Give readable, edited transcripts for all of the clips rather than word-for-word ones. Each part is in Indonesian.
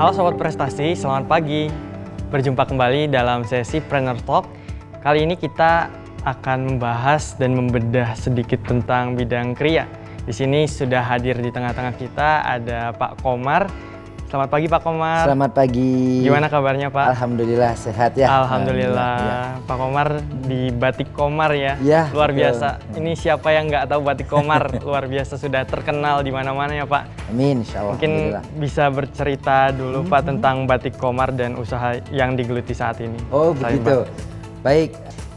Halo Sobat Prestasi, selamat pagi. Berjumpa kembali dalam sesi Planner Talk. Kali ini kita akan membahas dan membedah sedikit tentang bidang kriya. Di sini sudah hadir di tengah-tengah kita ada Pak Komar. Selamat pagi Pak Komar. Selamat pagi. Gimana kabarnya Pak? Alhamdulillah sehat ya. Alhamdulillah. Ya. Pak Komar di Batik Komar ya. Ya, Luar betul. biasa. Ini siapa yang nggak tahu Batik Komar? Luar biasa, sudah terkenal di mana-mana ya Pak. Amin, insya Allah. Mungkin Alhamdulillah. bisa bercerita dulu Pak tentang Batik Komar dan usaha yang digeluti saat ini. Oh Silakan, begitu. Pak. Baik.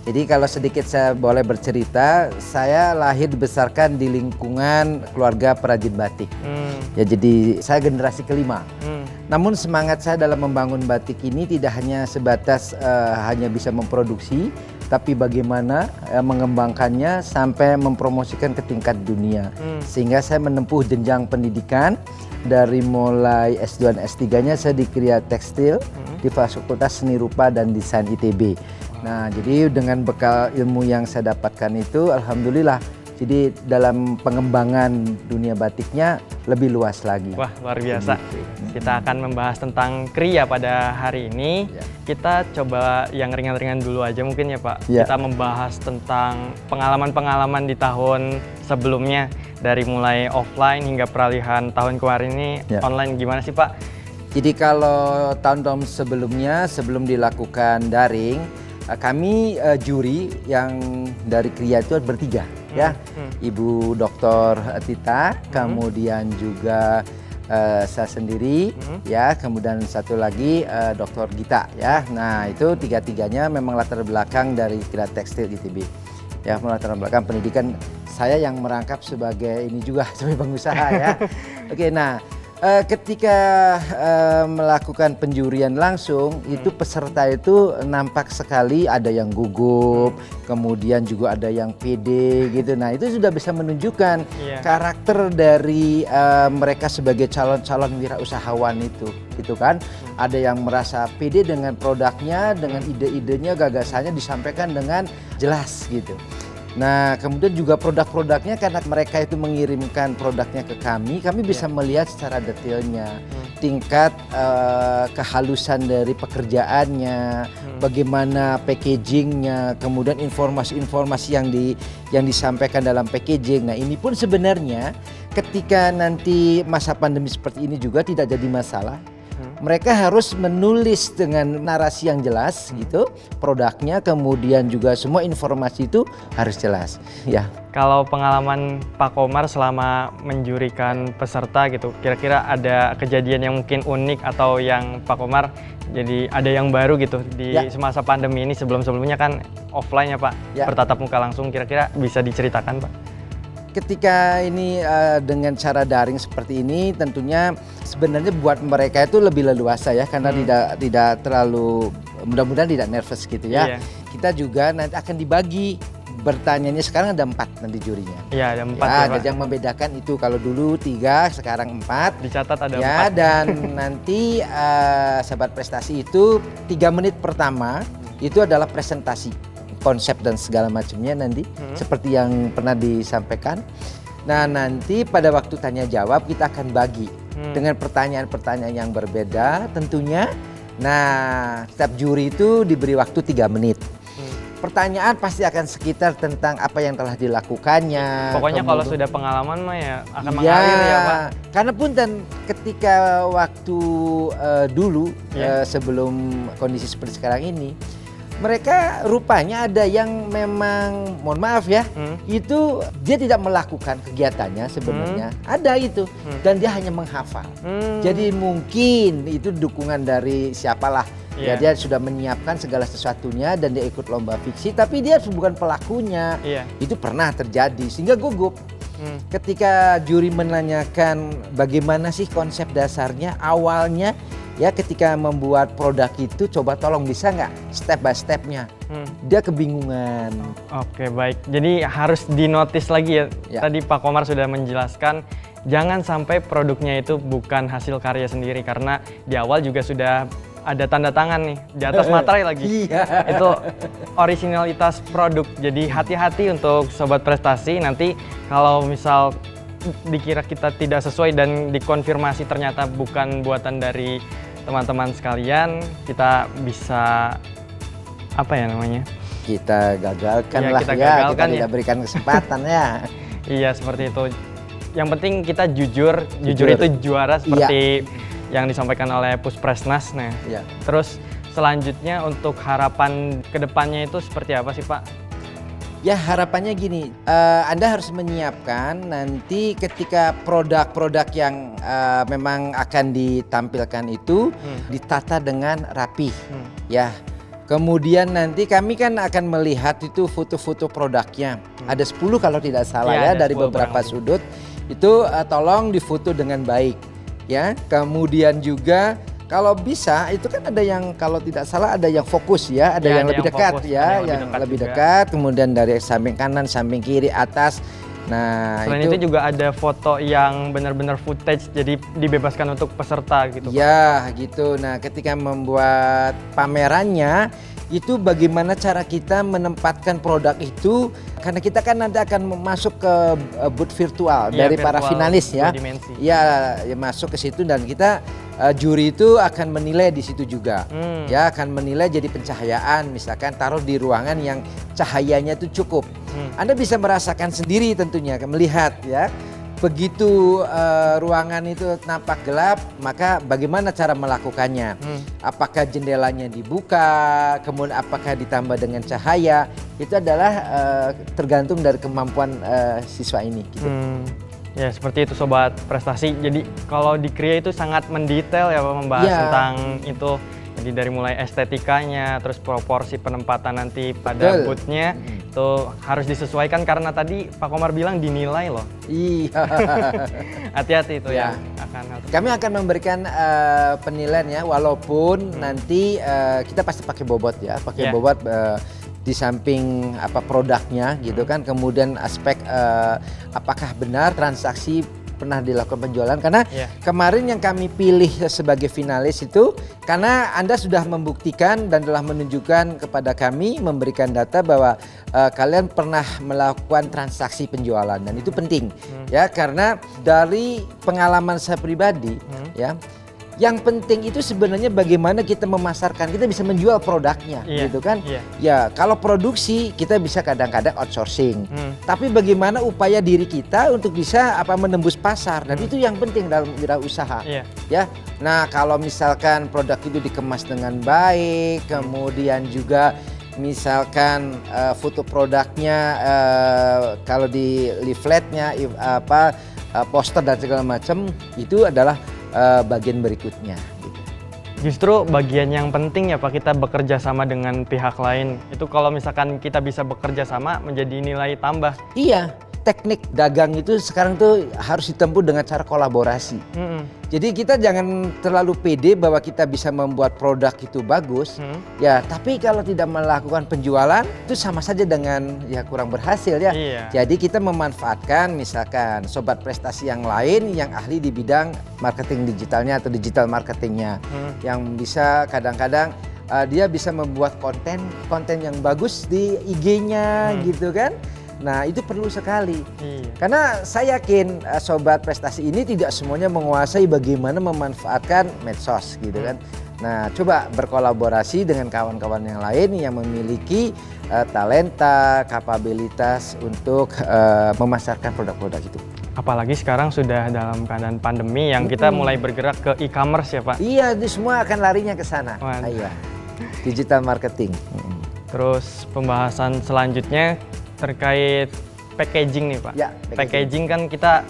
Jadi kalau sedikit saya boleh bercerita, saya lahir dibesarkan di lingkungan keluarga perajin batik. Ya jadi saya generasi kelima. Namun semangat saya dalam membangun batik ini tidak hanya sebatas hanya bisa memproduksi, tapi bagaimana mengembangkannya sampai mempromosikan ke tingkat dunia. Sehingga saya menempuh jenjang pendidikan dari mulai S2 dan S3-nya saya di Kriya Tekstil di Fakultas Seni Rupa dan Desain ITB. Nah, jadi dengan bekal ilmu yang saya dapatkan itu, alhamdulillah. Jadi dalam pengembangan dunia batiknya lebih luas lagi. Wah, luar biasa. Kita akan membahas tentang kriya pada hari ini. Ya. Kita coba yang ringan-ringan dulu aja mungkin ya Pak. Ya. Kita membahas tentang pengalaman-pengalaman di tahun sebelumnya. Dari mulai offline hingga peralihan tahun kemarin ini online, gimana sih Pak? Jadi kalau tahun-tahun sebelumnya, sebelum dilakukan daring, kami juri yang dari Kriya itu bertiga ya. Ibu Dr. Tita, kemudian juga saya sendiri ya, kemudian satu lagi Dr. Gita ya. Nah, itu tiga-tiganya memang latar belakang dari Kriya Tekstil ITB. Ya, latar belakang pendidikan saya yang merangkap sebagai ini juga sebagai pengusaha ya. Oke, nah ketika melakukan penjurian langsung, itu peserta itu nampak sekali ada yang gugup, kemudian juga ada yang pede gitu. Nah, itu sudah bisa menunjukkan karakter dari mereka sebagai calon-calon wirausahawan itu, gitu kan. Ada yang merasa pede dengan produknya, dengan ide-idenya, gagasannya disampaikan dengan jelas gitu. Nah, kemudian juga produk-produknya karena mereka itu mengirimkan produknya ke kami bisa melihat secara detailnya, tingkat kehalusan dari pekerjaannya, bagaimana packagingnya, kemudian informasi-informasi yang disampaikan dalam packaging. Nah, ini pun sebenarnya ketika nanti masa pandemi seperti ini juga tidak jadi masalah. Mereka harus menulis dengan narasi yang jelas gitu produknya, kemudian juga semua informasi itu harus jelas ya. Kalau pengalaman Pak Komar selama menjurikan peserta gitu, kira-kira ada kejadian yang mungkin unik atau yang Pak Komar jadi ada yang baru gitu di semasa pandemi ini? Sebelum-sebelumnya kan offline ya Pak, bertatap muka langsung, kira-kira bisa diceritakan Pak? Ketika ini dengan cara daring seperti ini, tentunya sebenarnya buat mereka itu lebih leluasa ya, karena tidak terlalu, mudah-mudahan tidak nervous gitu ya. Kita juga nanti akan dibagi, bertanyanya sekarang ada 4 nanti jurinya. Iya, ada 4 ya, ada yang membedakan itu, kalau dulu 3, sekarang 4. Dicatat ada 4. Ya, dan nanti Sahabat Prestasi itu 3 menit pertama itu adalah presentasi konsep dan segala macamnya nanti seperti yang pernah disampaikan. Nah, nanti pada waktu tanya jawab kita akan bagi dengan pertanyaan-pertanyaan yang berbeda tentunya. Nah, setiap juri itu diberi waktu 3 menit. Pertanyaan pasti akan sekitar tentang apa yang telah dilakukannya. Pokoknya kalau sudah pengalaman mah ya akan mengalir ya Pak. Karena pun dan ketika waktu dulu sebelum kondisi seperti sekarang ini, mereka rupanya ada yang memang, mohon maaf ya, itu dia tidak melakukan kegiatannya sebenarnya, ada itu, dan dia hanya menghafal. Jadi mungkin itu dukungan dari siapalah, ya dia sudah menyiapkan segala sesuatunya dan dia ikut lomba fiksi, tapi dia bukan pelakunya. Itu pernah terjadi sehingga gugup. Ketika juri menanyakan bagaimana sih konsep dasarnya awalnya, ya ketika membuat produk itu, coba tolong bisa nggak step by stepnya. Dia kebingungan. Oke, baik. Jadi harus dinotis lagi ya. Tadi Pak Komar sudah menjelaskan jangan sampai produknya itu bukan hasil karya sendiri, karena di awal juga sudah ada tanda tangan nih di atas materai lagi. Itu originalitas produk. Jadi hati-hati untuk Sobat Prestasi, nanti kalau misal dikira kita tidak sesuai dan dikonfirmasi ternyata bukan buatan dari teman-teman sekalian kita bisa apa ya namanya? Kita gagalkan Iya, lah kita ya, gagalkan kita ya. tidak berikan kesempatan ya. Iya, seperti itu. Yang penting kita jujur Jujur. itu juara seperti yang disampaikan oleh Puspresnas. Nah, Ya. terus selanjutnya untuk harapan kedepannya itu seperti apa sih Pak? Ya harapannya gini, Anda harus menyiapkan nanti ketika produk-produk yang memang akan ditampilkan itu ditata dengan rapi, ya. Kemudian nanti kami kan akan melihat itu foto-foto produknya. Ada 10 kalau tidak salah Iya, ya ada dari 10 beberapa kurang lebih. sudut. Itu tolong difoto dengan baik, ya. Kemudian juga kalau bisa itu kan ada yang kalau tidak salah ada yang fokus ya, ada Ya, yang ada lebih yang dekat fokus, ya, ada yang yang lebih lebih dekat dekat, kemudian dari samping kanan, samping kiri, atas. Nah, Selain itu juga ada foto yang benar-benar footage, jadi dibebaskan untuk peserta gitu Pak. ya gitu. Nah, ketika membuat pamerannya itu bagaimana cara kita menempatkan produk itu karena kita kan nanti akan masuk ke booth virtual Iya, dari para virtual finalis ya. 2 dimensi. Ya, ya masuk ke situ dan kita juri itu akan menilai di situ juga. Ya, akan menilai jadi pencahayaan misalkan taruh di ruangan yang cahayanya itu cukup. Anda bisa merasakan sendiri tentunya melihat ya. Begitu ruangan itu nampak gelap, maka bagaimana cara melakukannya? Apakah jendelanya dibuka, kemudian apakah ditambah dengan cahaya? Itu adalah tergantung dari kemampuan siswa ini. Gitu. Ya seperti itu Sobat Prestasi. Jadi kalau di Kria itu sangat mendetail ya Pak, membahas Ya. tentang itu. Jadi dari mulai estetikanya, terus proporsi penempatan nanti pada Betul. booth-nya itu harus disesuaikan karena tadi Pak Komar bilang dinilai loh. Iya. Hati-hati itu Ya. ya akan hal tersebut. Kami akan memberikan penilaian ya, walaupun nanti kita pasti pakai bobot ya, pakai Ya. bobot di samping apa produknya gitu kan, kemudian aspek apakah benar transaksi pernah dilakukan penjualan karena Ya. kemarin yang kami pilih sebagai finalis itu karena Anda sudah membuktikan dan telah menunjukkan kepada kami memberikan data bahwa kalian pernah melakukan transaksi penjualan dan itu penting ya karena dari pengalaman saya pribadi ya yang penting itu sebenarnya bagaimana kita memasarkan, kita bisa menjual produknya Iya, gitu kan. iya. Ya kalau produksi kita bisa kadang-kadang outsourcing. Tapi bagaimana upaya diri kita untuk bisa menembus pasar dan itu yang penting dalam wirausaha. Iya. Ya. Nah, kalau misalkan produk itu dikemas dengan baik, kemudian juga misalkan foto produknya kalau di leafletnya poster dan segala macam itu adalah bagian berikutnya. Gitu. Justru bagian yang penting ya Pak, kita bekerja sama dengan pihak lain. Itu kalau misalkan kita bisa bekerja sama menjadi nilai tambah. Iya, teknik dagang itu sekarang tuh harus ditempuh dengan cara kolaborasi. Jadi kita jangan terlalu pede bahwa kita bisa membuat produk itu bagus, ya. Tapi kalau tidak melakukan penjualan itu sama saja dengan ya kurang berhasil ya. Iya. Jadi kita memanfaatkan misalkan sobat prestasi yang lain yang ahli di bidang marketing digitalnya atau digital marketingnya, yang bisa kadang-kadang dia bisa membuat konten yang bagus di IG-nya gitu kan. Nah itu perlu sekali. Iya. Karena saya yakin sobat prestasi ini tidak semuanya menguasai bagaimana memanfaatkan medsos gitu kan. Nah coba berkolaborasi dengan kawan-kawan yang lain yang memiliki talenta, kapabilitas untuk memasarkan produk-produk itu. Apalagi sekarang sudah dalam keadaan pandemi yang kita mulai bergerak ke e-commerce ya Pak. Iya, itu semua akan larinya ke sana. Waduh. Iya. Digital marketing. Terus pembahasan selanjutnya terkait packaging nih Pak. Ya, packaging kan kita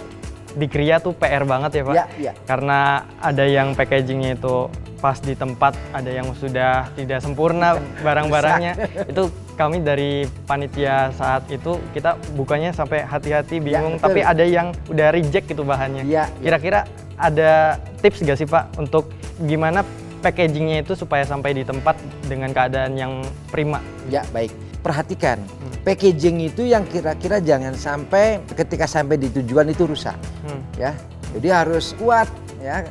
di Kria tuh PR banget ya Pak. Ya, ya. Karena ada yang packagingnya itu pas di tempat, ada yang sudah tidak sempurna barang-barangnya. Itu kami dari panitia saat itu kita bukanya sampai hati-hati bingung. betul. Tapi ada yang udah reject gitu bahannya. Ya, ya. Kira-kira ada tips gak sih Pak untuk gimana packagingnya itu supaya sampai di tempat dengan keadaan yang prima? Ya, baik. Perhatikan, packaging itu yang kira-kira jangan sampai ketika sampai di tujuan itu rusak. Ya. Jadi harus kuat ya.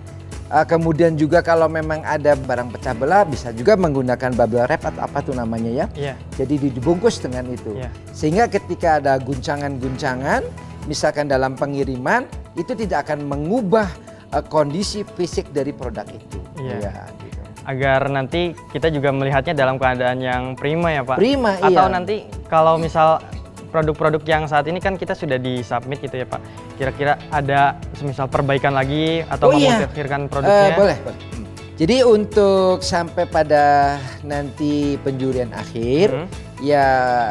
Kemudian juga kalau memang ada barang pecah belah bisa juga menggunakan bubble wrap atau apa tuh namanya ya. Iya. Jadi dibungkus dengan itu. Iya. Sehingga ketika ada guncangan-guncangan misalkan dalam pengiriman itu tidak akan mengubah kondisi fisik dari produk itu. Iya. Ya. agar nanti kita juga melihatnya dalam keadaan yang prima ya Pak. Prima, iya. Atau nanti kalau misal produk-produk yang saat ini kan kita sudah di-submit gitu ya Pak. Kira-kira ada semisal perbaikan lagi atau memodifikasikan produknya? Boleh. Jadi untuk sampai pada nanti penjurian akhir, ya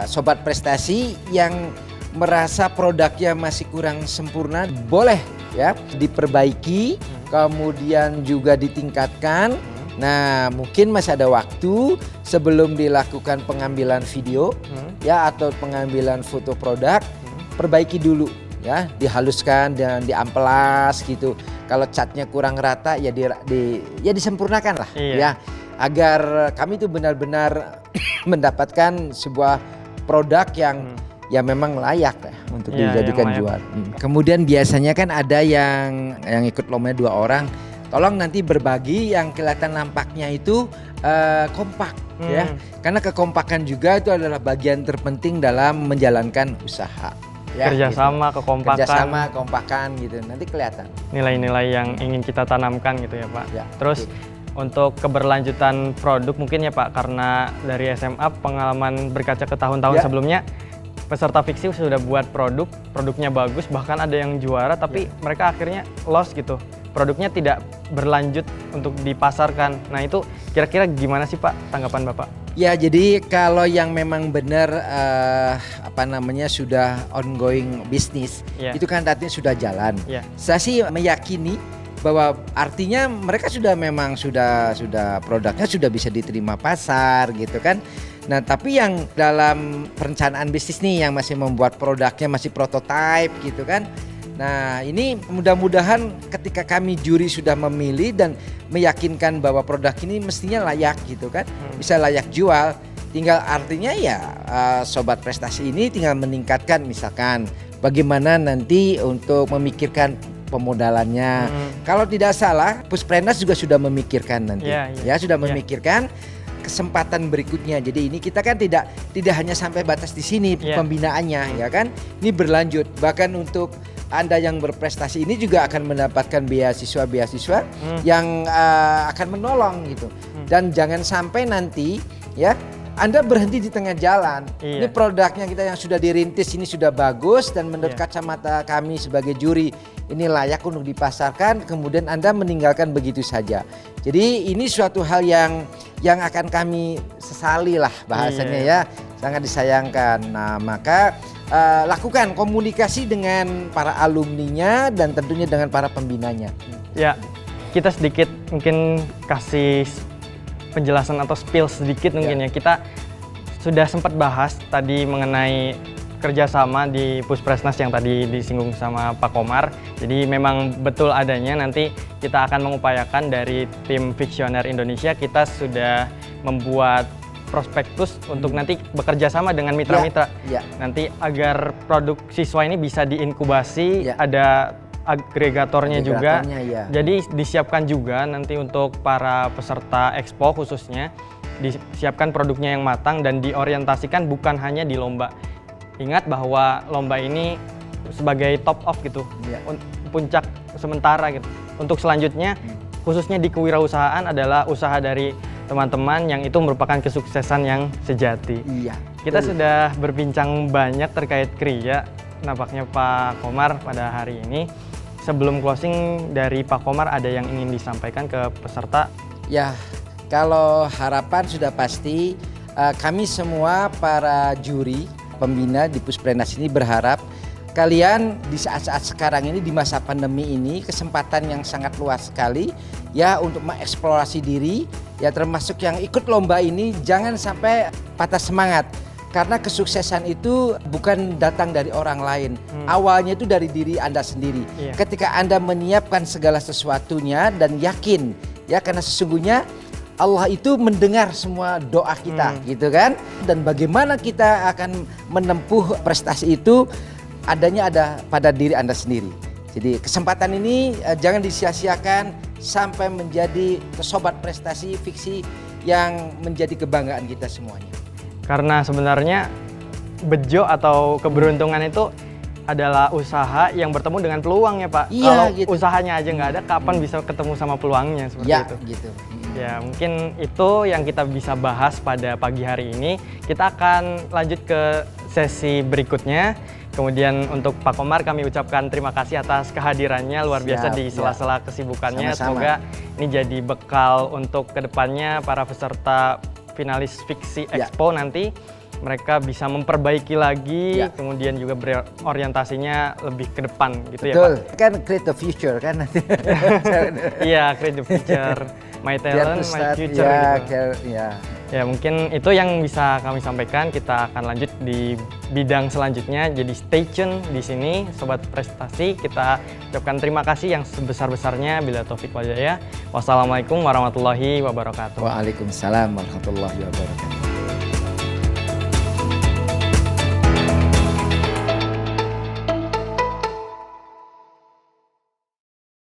sobat prestasi yang merasa produknya masih kurang sempurna, boleh ya diperbaiki, kemudian juga ditingkatkan. Nah, mungkin masih ada waktu sebelum dilakukan pengambilan video ya atau pengambilan foto produk, perbaiki dulu ya, dihaluskan dan diamplas gitu. Kalau catnya kurang rata ya disempurnakan lah ya, agar kami itu benar-benar mendapatkan sebuah produk yang ya memang layak ya untuk dijadikan juara. Kemudian biasanya kan ada yang ikut lomba 2 orang. Tolong nanti berbagi yang kelihatan nampaknya itu kompak ya. Karena kekompakan juga itu adalah bagian terpenting dalam menjalankan usaha. Ya, kerjasama, gitu. kekompakan. Kerjasama, kompakan gitu. Nanti kelihatan. Nilai-nilai yang ingin kita tanamkan gitu ya Pak. Ya, terus untuk keberlanjutan produk mungkin ya Pak, karena dari SMA pengalaman berkaca ke tahun-tahun sebelumnya, peserta fiksi sudah buat produknya bagus, bahkan ada yang juara, tapi mereka akhirnya lost gitu. Produknya tidak berlanjut untuk dipasarkan. Nah itu kira-kira gimana sih Pak tanggapan Bapak? Ya jadi kalau yang memang benar sudah ongoing bisnis, itu kan artinya sudah jalan. Saya sih meyakini bahwa artinya mereka sudah produknya sudah bisa diterima pasar gitu kan. Nah tapi yang dalam perencanaan bisnis nih yang masih membuat produknya masih prototype gitu kan. Nah ini mudah-mudahan ketika kami juri sudah memilih dan meyakinkan bahwa produk ini mestinya layak gitu kan, bisa layak jual, tinggal artinya ya sobat prestasi ini tinggal meningkatkan misalkan bagaimana nanti untuk memikirkan pemodalannya. Kalau tidak salah Pusprendas juga sudah memikirkan nanti sudah memikirkan kesempatan berikutnya. Jadi ini kita kan tidak hanya sampai batas di sini pembinaannya ya kan, ini berlanjut bahkan untuk Anda yang berprestasi ini juga akan mendapatkan beasiswa yang akan menolong gitu. Dan jangan sampai nanti ya Anda berhenti di tengah jalan. Ini produknya kita yang sudah dirintis ini sudah bagus dan menurut kacamata kami sebagai juri ini layak untuk dipasarkan, kemudian Anda meninggalkan begitu saja. Jadi ini suatu hal yang akan kami sesali lah bahasanya ya, sangat disayangkan. Nah maka lakukan komunikasi dengan para alumninya dan tentunya dengan para pembinanya. Ya, kita sedikit mungkin kasih penjelasan atau spill sedikit mungkin ya. Kita sudah sempat bahas tadi mengenai kerjasama di Pusprendas yang tadi disinggung sama Pak Komar. Jadi memang betul adanya, nanti kita akan mengupayakan dari tim Fiksioner Indonesia, kita sudah membuat prospektus untuk nanti bekerja sama dengan mitra-mitra. Nanti agar produk siswa ini bisa diinkubasi, ada agregatornya juga. Jadi disiapkan juga nanti untuk para peserta expo khususnya, disiapkan produknya yang matang dan diorientasikan bukan hanya di lomba. Ingat bahwa lomba ini sebagai top off gitu, puncak sementara gitu. Untuk selanjutnya khususnya di kewirausahaan adalah usaha dari teman-teman yang itu merupakan kesuksesan yang sejati. Kita sudah berbincang banyak terkait Kria, nampaknya Pak Komar pada hari ini. Sebelum closing dari Pak Komar ada yang ingin disampaikan ke peserta? Ya, kalau harapan sudah pasti, kami semua para juri pembina di Pusprendas ini berharap kalian di saat-saat sekarang ini di masa pandemi ini kesempatan yang sangat luas sekali ya untuk mengeksplorasi diri ya, termasuk yang ikut lomba ini jangan sampai patah semangat karena kesuksesan itu bukan datang dari orang lain. Awalnya itu dari diri Anda sendiri. Ketika Anda menyiapkan segala sesuatunya dan yakin ya, karena sesungguhnya Allah itu mendengar semua doa kita gitu kan, dan bagaimana kita akan menempuh prestasi itu adanya ada pada diri Anda sendiri. Jadi kesempatan ini jangan disia-siakan sampai menjadi sobat prestasi fiksi yang menjadi kebanggaan kita semuanya. Karena sebenarnya bejo atau keberuntungan itu adalah usaha yang bertemu dengan peluang ya Pak. Iya, Kalau gitu. usahanya aja nggak ada, kapan bisa ketemu sama peluangnya seperti Ya, itu. gitu. Ya, mungkin itu yang kita bisa bahas pada pagi hari ini. Kita akan lanjut ke sesi berikutnya. Kemudian untuk Pak Komar kami ucapkan terima kasih atas kehadirannya luar biasa Siap, di sela-sela kesibukannya. Sama-sama. Semoga ini jadi bekal untuk kedepannya para peserta finalis Fiksi Expo nanti mereka bisa memperbaiki lagi, kemudian juga berorientasinya lebih ke depan gitu. Betul. Ya Pak. Kan create the future kan nanti. Iya, create the future, my talent, my future gitu. Ya mungkin itu yang bisa kami sampaikan. Kita akan lanjut di bidang selanjutnya. Jadi stay tune di sini, Sobat Prestasi. Kita ucapkan terima kasih yang sebesar-besarnya. Bila taufik wal hidayah. Wassalamualaikum warahmatullahi wabarakatuh. Waalaikumsalam warahmatullahi wabarakatuh.